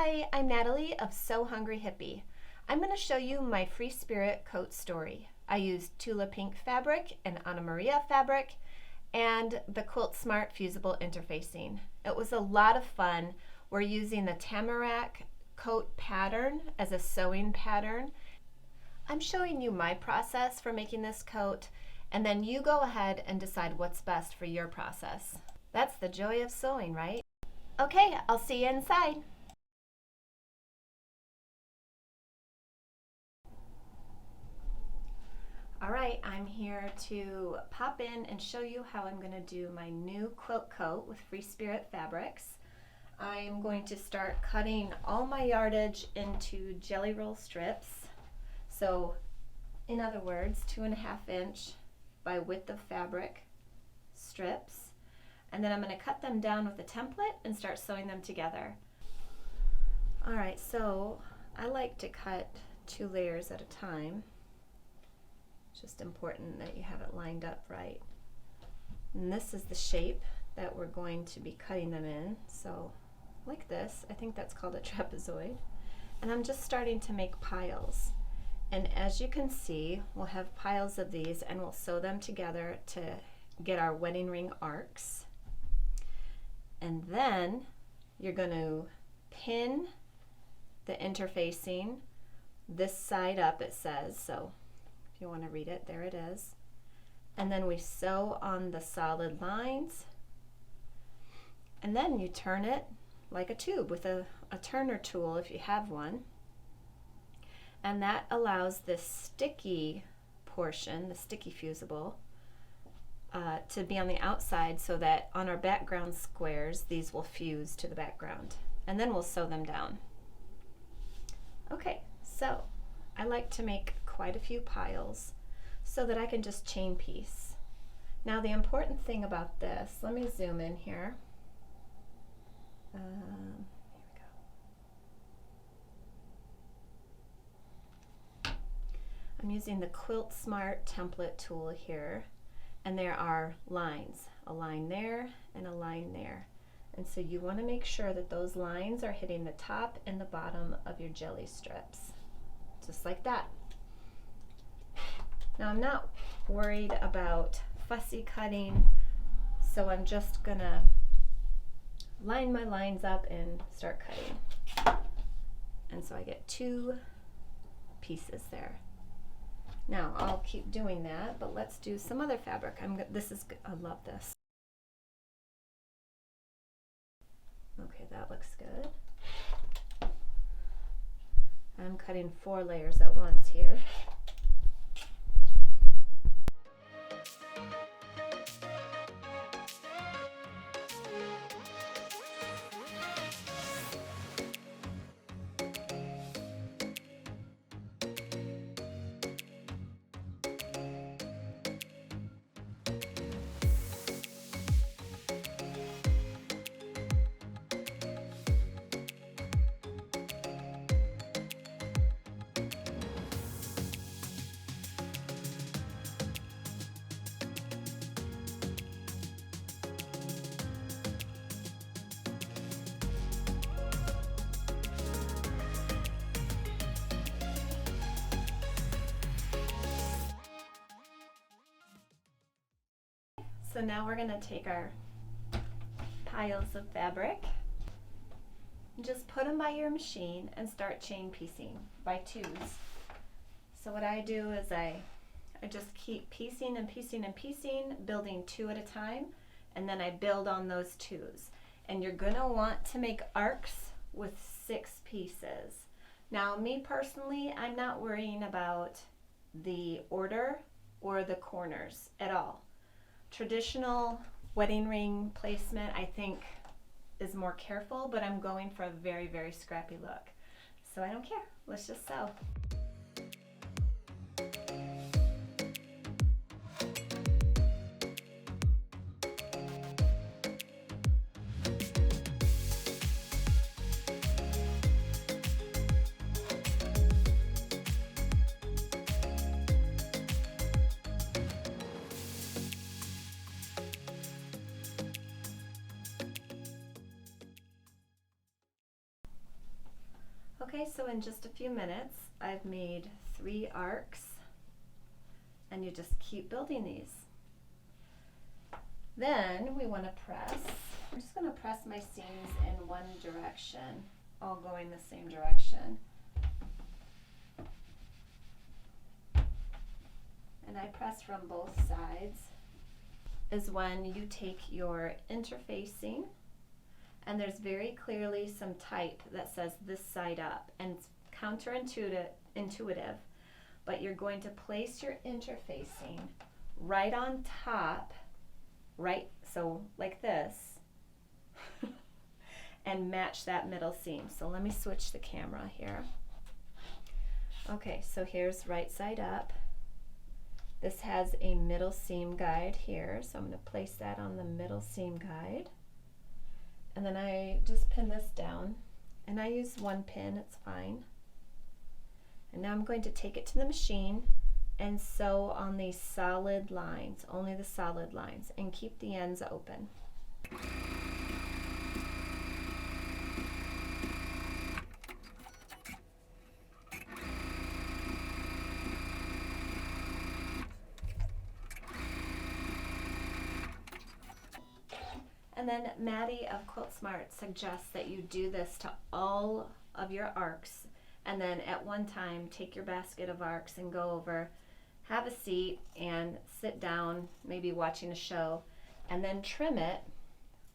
Hi, I'm Natalie of So Hungry Hippie. I'm going to show you my Free Spirit coat story. I used Tula Pink fabric and Anna Maria fabric and the Quilt Smart fusible interfacing. It was a lot of fun. We're using the tamarack coat pattern as a sewing pattern. I'm showing you my process for making this coat, and then you go ahead and decide what's best for your process. That's the joy of sewing, right? Okay, I'll see you inside. Alright, I'm here to pop in and show you how I'm going to do my new quilt coat with Free Spirit fabrics. I'm going to start cutting all my yardage into jelly roll strips. So, in other words, 2.5 inch by width of fabric strips. And then I'm going to cut them down with a template and start sewing them together. Alright, so I like to cut 2 layers at a time. It's just important that you have it lined up right. And this is the shape that we're going to be cutting them in. So like this, I think that's called a trapezoid. And I'm just starting to make piles. And as you can see, we'll have piles of these and we'll sew them together to get our wedding ring arcs. And then you're going to pin the interfacing this side up, it says. So if you want to read it, there it is. And then we sew on the solid lines. And then you turn it like a tube with a turner tool if you have one. And that allows this sticky portion, the sticky fusible, to be on the outside so that on our background squares, these will fuse to the background. And then we'll sew them down. Okay, so I like to make quite a few piles so that I can just chain piece. Now the important thing about this, let me zoom in here. Here we go. I'm using the Quilt Smart template tool here, and there are lines, a line there and a line there. And so you want to make sure that those lines are hitting the top and the bottom of your jelly strips, just like that. Now I'm not worried about fussy cutting, so I'm just gonna line my lines up and start cutting. And so I get 2 pieces there. Now I'll keep doing that, but let's do some other fabric. I love this. Okay, that looks good. I'm cutting 4 layers at once here. So now we're going to take our piles of fabric and just put them by your machine and start chain piecing by 2s. So what I do is I just keep piecing and piecing and piecing, building 2 at a time, and then I build on those 2s. And you're going to want to make arcs with 6 pieces. Now me personally, I'm not worrying about the order or the corners at all. Traditional wedding ring placement, I think, is more careful, but I'm going for a very, very scrappy look. So I don't care. Let's just sew. Okay, so in just a few minutes, I've made 3 arcs, and you just keep building these. Then we want to press. I'm just going to press my seams in one direction, all going the same direction. And I press from both sides. Is when you take your interfacing, and there's very clearly some type that says this side up, and it's counterintuitive, but you're going to place your interfacing right on top, right, so like this, and match that middle seam. So let me switch the camera here. Okay, so here's right side up. This has a middle seam guide here, so I'm going to place that on the middle seam guide. And then I just pin this down, and I use 1 pin, it's fine. And now I'm going to take it to the machine and sew on these solid lines, only the solid lines, and keep the ends open. And then Maddie of Quilt Smart suggests that you do this to all of your arcs, and then at one time take your basket of arcs and go over, have a seat and sit down, maybe watching a show, and then trim it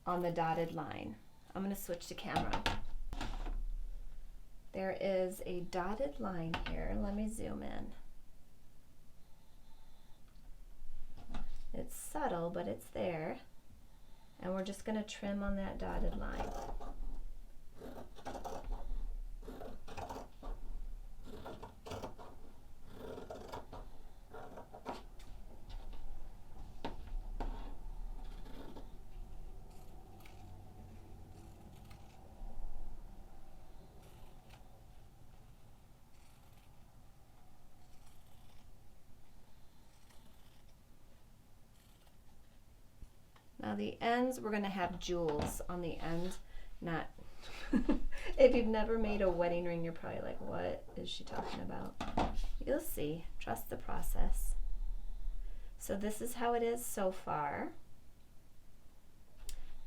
on the dotted line. I'm going to switch to camera. There is a dotted line here. Let me zoom in. It's subtle, but it's there. And we're just going to trim on that dotted line. Now the ends, we're going to have jewels on the end, not, if you've never made a wedding ring, you're probably like, what is she talking about? You'll see, trust the process. So this is how it is so far.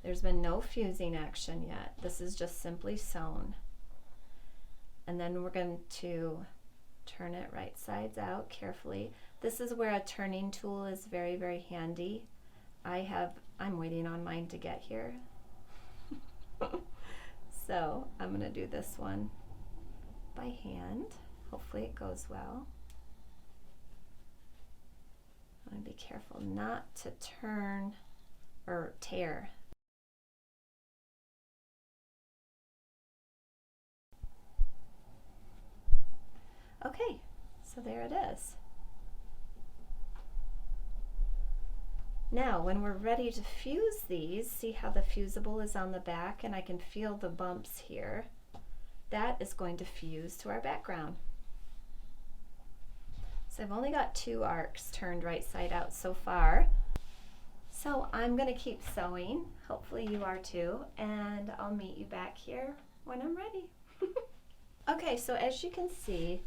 There's been no fusing action yet. This is just simply sewn. And then we're going to turn it right sides out carefully. This is where a turning tool is very, very handy. I'm waiting on mine to get here. So I'm going to do this one by hand. Hopefully it goes well. I'm going to be careful not to turn or tear. Okay, so there it is. Now, when we're ready to fuse these, see how the fusible is on the back, and I can feel the bumps here. That is going to fuse to our background. So I've only got 2 arcs turned right side out so far. So I'm going to keep sewing. Hopefully you are too, and I'll meet you back here when I'm ready. Okay, so as you can see,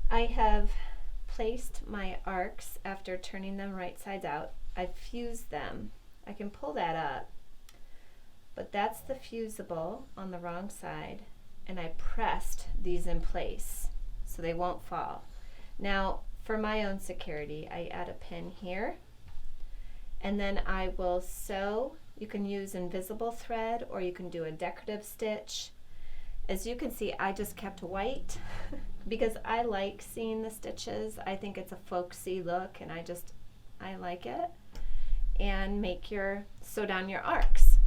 I have placed my arcs after turning them right sides out. I've fused them. I can pull that up, but that's the fusible on the wrong side, and I pressed these in place so they won't fall. Now, for my own security, I add a pin here, and then I will sew. You can use invisible thread, or you can do a decorative stitch. As you can see, I just kept white because I like seeing the stitches. I think it's a folksy look, and I like it. And sew down your arcs.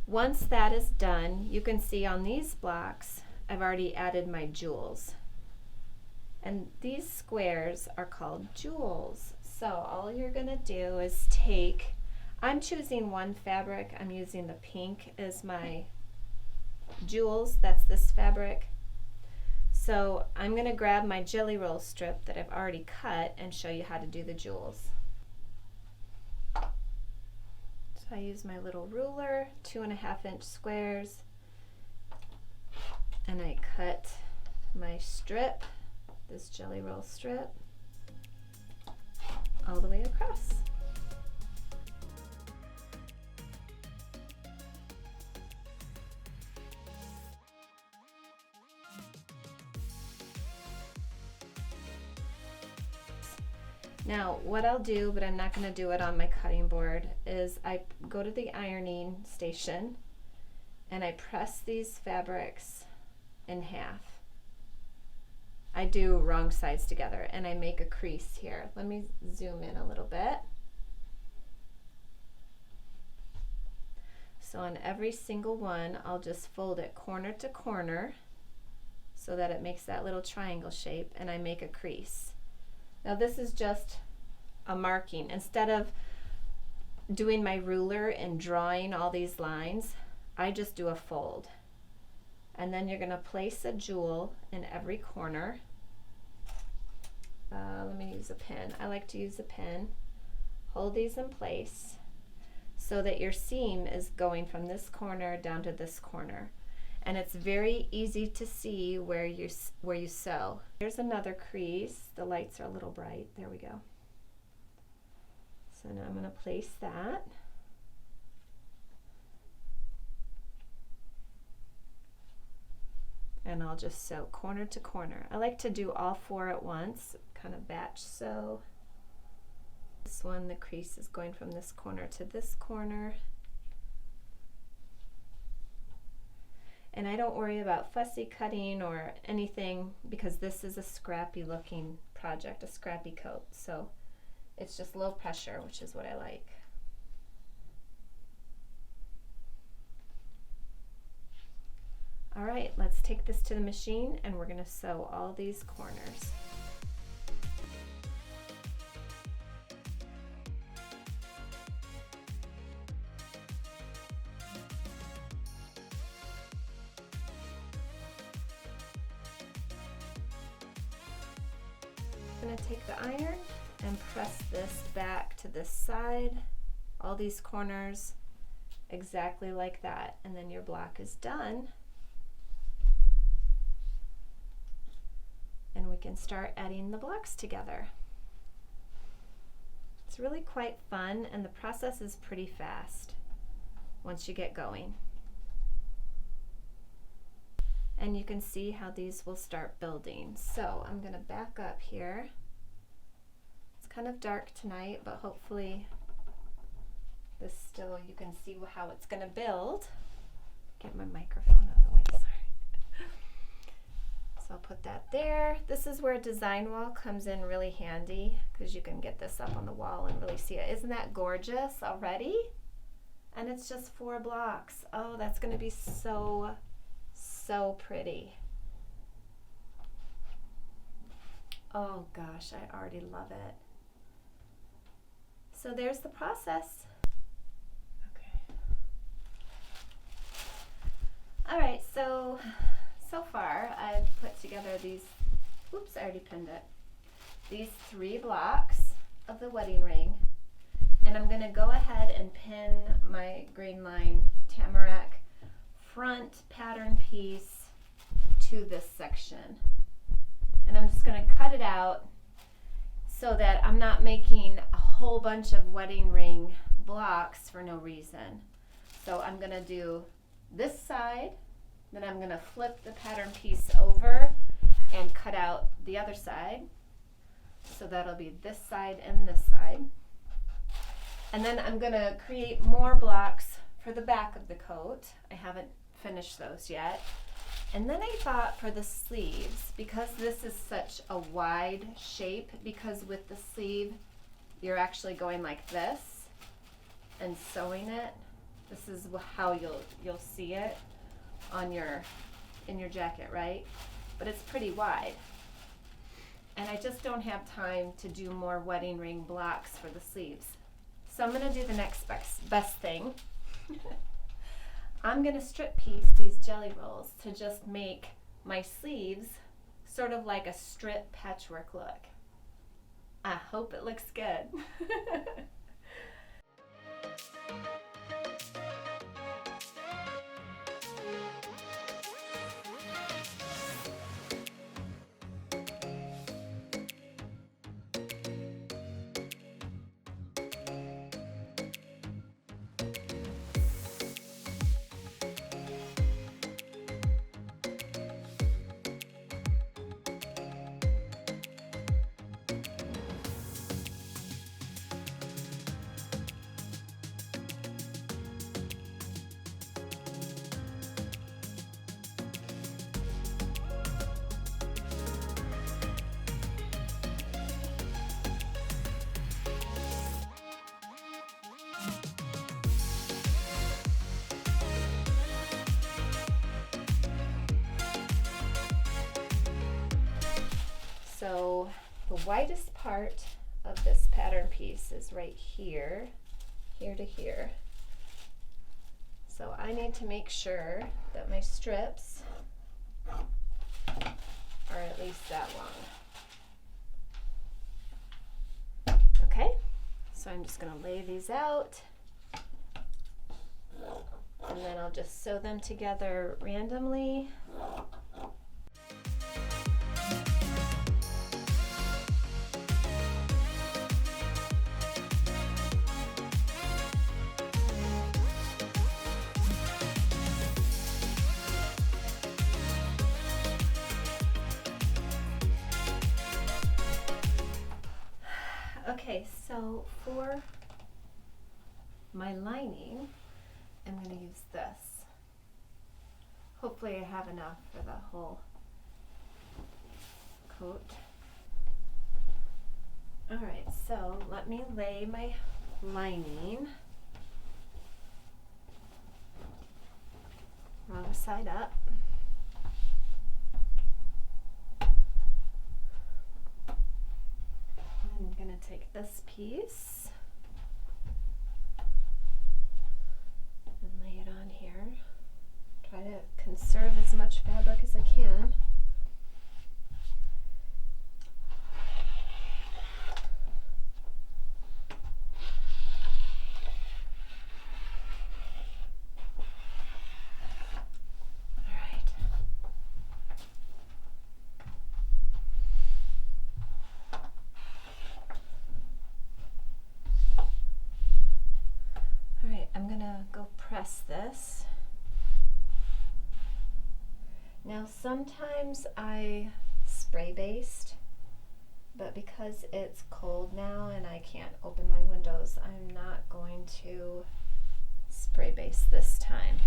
Once that is done, you can see on these blocks, I've already added my jewels. And these squares are called jewels. So all you're gonna do is I'm choosing one fabric. I'm using the pink as my jewels. That's this fabric. So I'm gonna grab my jelly roll strip that I've already cut and show you how to do the jewels. So I use my little ruler, 2.5-inch squares, and I cut my strip, this jelly roll strip, all the way across. Now what I'll do, but I'm not going to do it on my cutting board, is I go to the ironing station and I press these fabrics in half. I do wrong sides together and I make a crease here. Let me zoom in a little bit. So on every single one, I'll just fold it corner to corner so that it makes that little triangle shape, and I make a crease. Now this is just a marking. Instead of doing my ruler and drawing all these lines, I just do a fold. And then you're going to place a jewel in every corner. Let me use a pin. I like to use a pin. Hold these in place so that your seam is going from this corner down to this corner. And it's very easy to see where you sew. Here's another crease. The lights are a little bright. There we go. So now I'm going to place that. And I'll just sew corner to corner. I like to do all four at once, kind of batch sew. This one, the crease is going from this corner to this corner. And I don't worry about fussy cutting or anything because this is a scrappy looking project, a scrappy coat. So it's just low pressure, which is what I like. All right, let's take this to the machine and we're going to sew all these corners. I'm going to take the iron and press this back to this side, all these corners exactly like that, and then your block is done. And we can start adding the blocks together. It's really quite fun and the process is pretty fast once you get going. And you can see how these will start building. So I'm going to back up here. It's kind of dark tonight, but hopefully this still, you can see how it's going to build. Get my microphone out of the way, sorry. So I'll put that there. This is where a design wall comes in really handy because you can get this up on the wall and really see it. Isn't that gorgeous already? And it's just 4 blocks. Oh, that's going to be so pretty. Oh gosh, I already love it. So there's the process. Okay. All right, so far I've put together these, oops, I already pinned it, these 3 blocks of the wedding ring. And I'm gonna go ahead and pin my Grainline tamarack front pattern piece to this section. And I'm just going to cut it out so that I'm not making a whole bunch of wedding ring blocks for no reason. So I'm going to do this side, then I'm going to flip the pattern piece over and cut out the other side. So that'll be this side and this side. And then I'm going to create more blocks for the back of the coat. I haven't finished those yet. And then I thought for the sleeves, because this is such a wide shape, because with the sleeve you're actually going like this and sewing it. This is how you'll see it on in your jacket, right? But it's pretty wide. And I just don't have time to do more wedding ring blocks for the sleeves. So I'm going to do the next best thing. I'm going to strip piece these jelly rolls to just make my sleeves sort of like a strip patchwork look. I hope it looks good. so the widest part of this pattern piece is right here, here to here. So I need to make sure that my strips are at least that long. Okay, so I'm just gonna lay these out, and then I'll just sew them together randomly. Okay, so for my lining, I'm going to use this. Hopefully I have enough for the whole coat. Alright, so let me lay my lining wrong side up. I'm going to take this piece and lay it on here. Try to conserve as much fabric as I can. I'm gonna go press this. Now sometimes I spray baste, but because it's cold now and I can't open my windows, I'm not going to spray baste this time.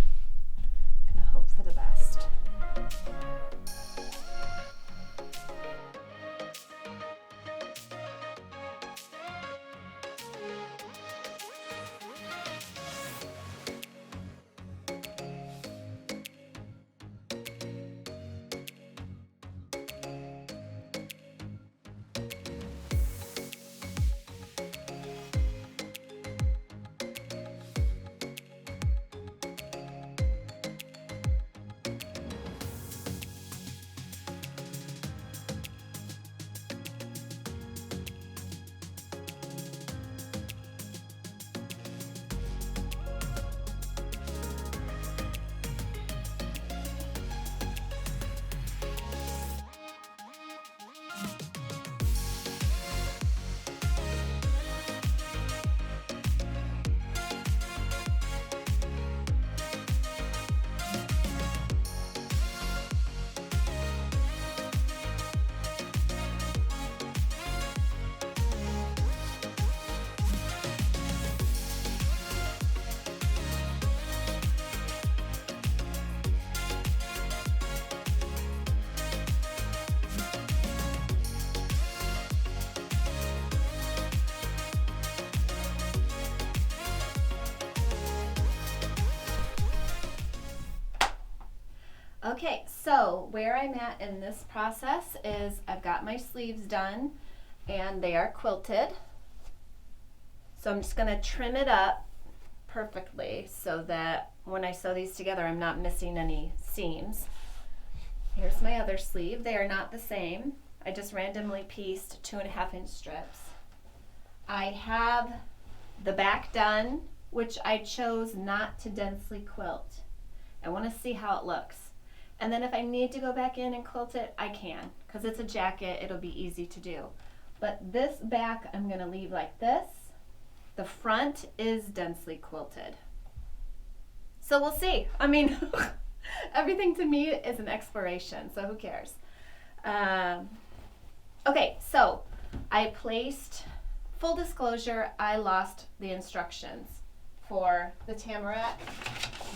I'm gonna hope for the best. Okay, so where I'm at in this process is I've got my sleeves done and they are quilted. So I'm just going to trim it up perfectly so that when I sew these together I'm not missing any seams. Here's my other sleeve. They are not the same. I just randomly pieced 2.5-inch strips. I have the back done, which I chose not to densely quilt. I want to see how it looks. And then if I need to go back in and quilt it, I can, because it's a jacket, it'll be easy to do. But this back I'm going to leave like this. The front is densely quilted. So we'll see. I mean, everything to me is an exploration, so who cares? Okay, so I placed, full disclosure, I lost the instructions for the tamarack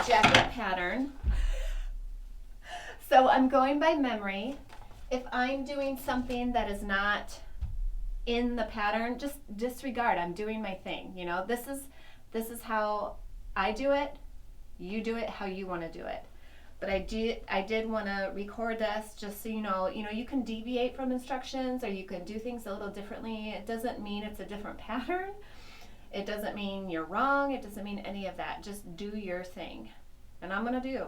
jacket pattern. So I'm going by memory. If I'm doing something that is not in the pattern, just disregard. I'm doing my thing. You know, this is how I do it. You do it how you want to do it. but I did want to record this just so you know, you can deviate from instructions or you can do things a little differently. It doesn't mean it's a different pattern. It doesn't mean you're wrong. It doesn't mean any of that. Just do your thing. And I'm going to do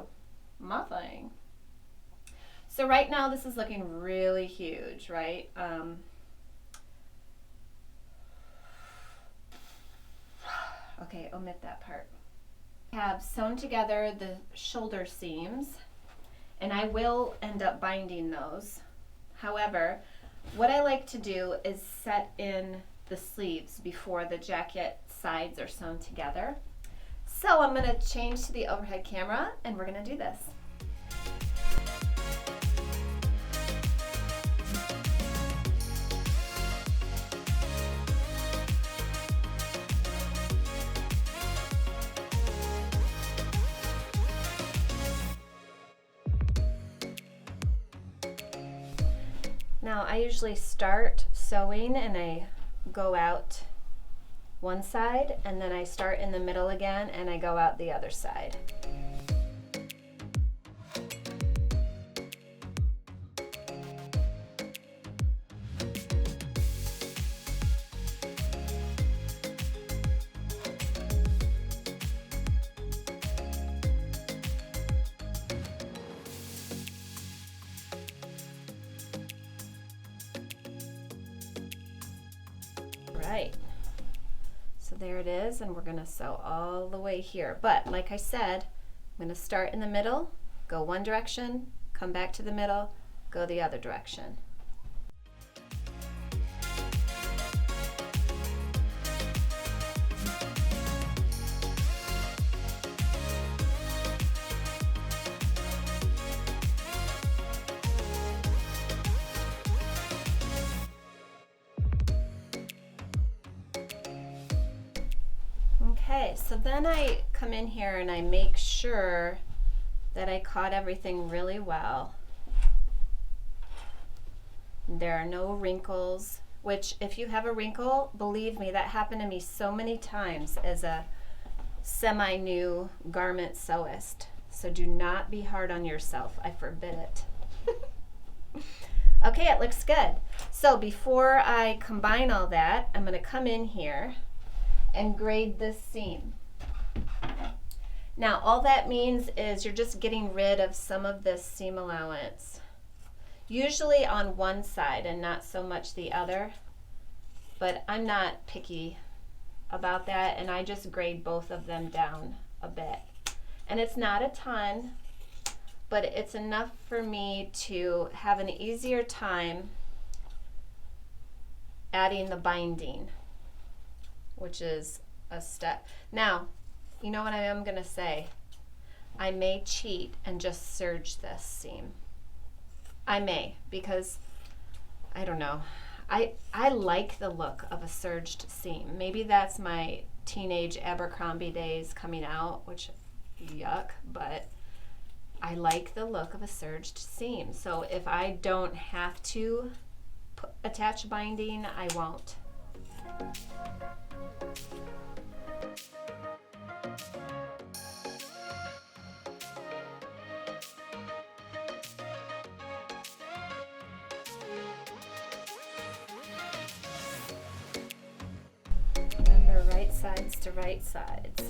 my thing. So right now this is looking really huge, right? Okay, omit that part. I have sewn together the shoulder seams, and I will end up binding those. However, what I like to do is set in the sleeves before the jacket sides are sewn together. So I'm going to change to the overhead camera and we're going to do this. Now I usually start sewing and I go out one side and then I start in the middle again and I go out the other side. Right, so there it is, and we're going to sew all the way here. But like I said, I'm going to start in the middle, go one direction, come back to the middle, go the other direction. Okay, so then I come in here and I make sure that I caught everything really well. There are no wrinkles, which if you have a wrinkle, believe me, that happened to me so many times as a semi-new garment sewist. So do not be hard on yourself, I forbid it. Okay, it looks good. So before I combine all that, I'm going to come in here and grade this seam. Now all that means is you're just getting rid of some of this seam allowance, usually on one side and not so much the other, but I'm not picky about that and I just grade both of them down a bit. And it's not a ton, but it's enough for me to have an easier time adding the binding, which is a step. Now, you know what I am going to say? I may cheat and just serge this seam. I may, because I don't know. I like the look of a serged seam. Maybe that's my teenage Abercrombie days coming out, which yuck, but I like the look of a serged seam. So if I don't have to attach binding, I won't. Remember, right sides to right sides.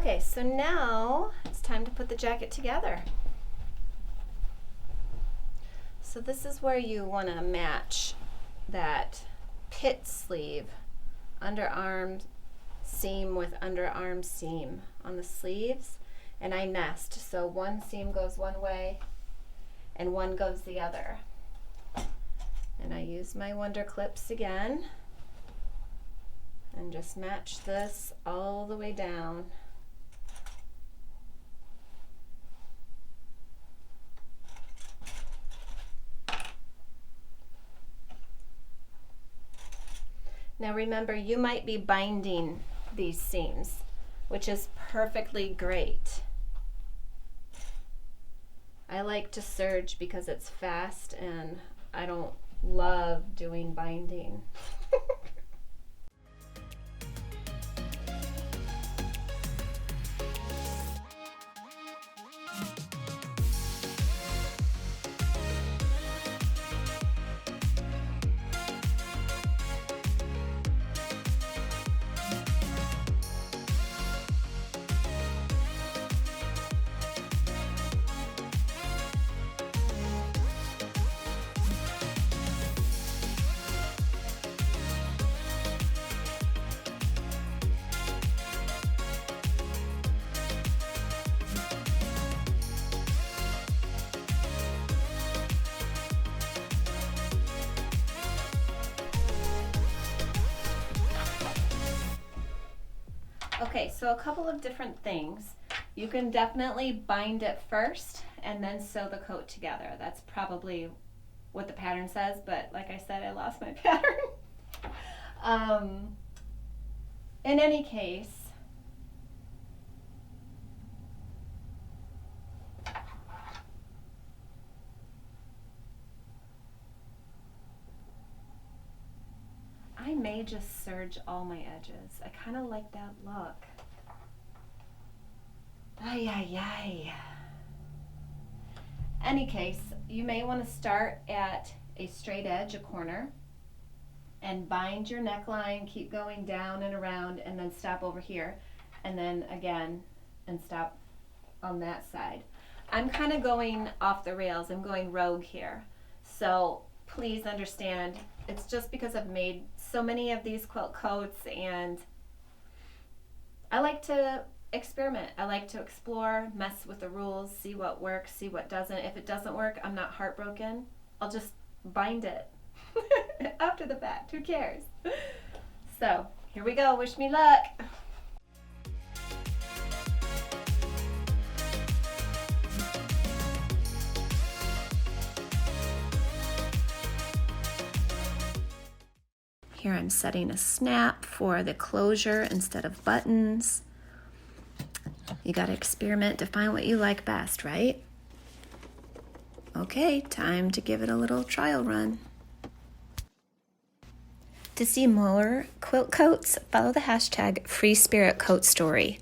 Okay, so now it's time to put the jacket together. So this is where you want to match that pit sleeve, underarm seam with underarm seam on the sleeves, and I nest, so one seam goes one way and one goes the other. And I use my Wonder Clips again and just match this all the way down. Now remember, you might be binding these seams, which is perfectly great. I like to serge because it's fast and I don't love doing binding. Okay, so a couple of different things. You can definitely bind it first and then sew the coat together. That's probably what the pattern says, but like I said, I lost my pattern. In any case, I may just serge all my edges. I kind of like that look. Ay, ay, ay. Any case, you may want to start at a straight edge, a corner, and bind your neckline, keep going down and around, and then stop over here, and then again, and stop on that side. I'm kind of going off the rails. I'm going rogue here. So please understand, it's just because I've made so many of these quilt coats and I like to experiment. I like to explore, mess with the rules, see what works, see what doesn't. If it doesn't work, I'm not heartbroken. I'll just bind it after the fact. Who cares? So here we go. Wish me luck. Here I'm setting a snap for the closure instead of buttons. You gotta experiment to find what you like best, right? Okay, time to give it a little trial run. To see more quilt coats, follow the hashtag FreeSpiritCoatStory.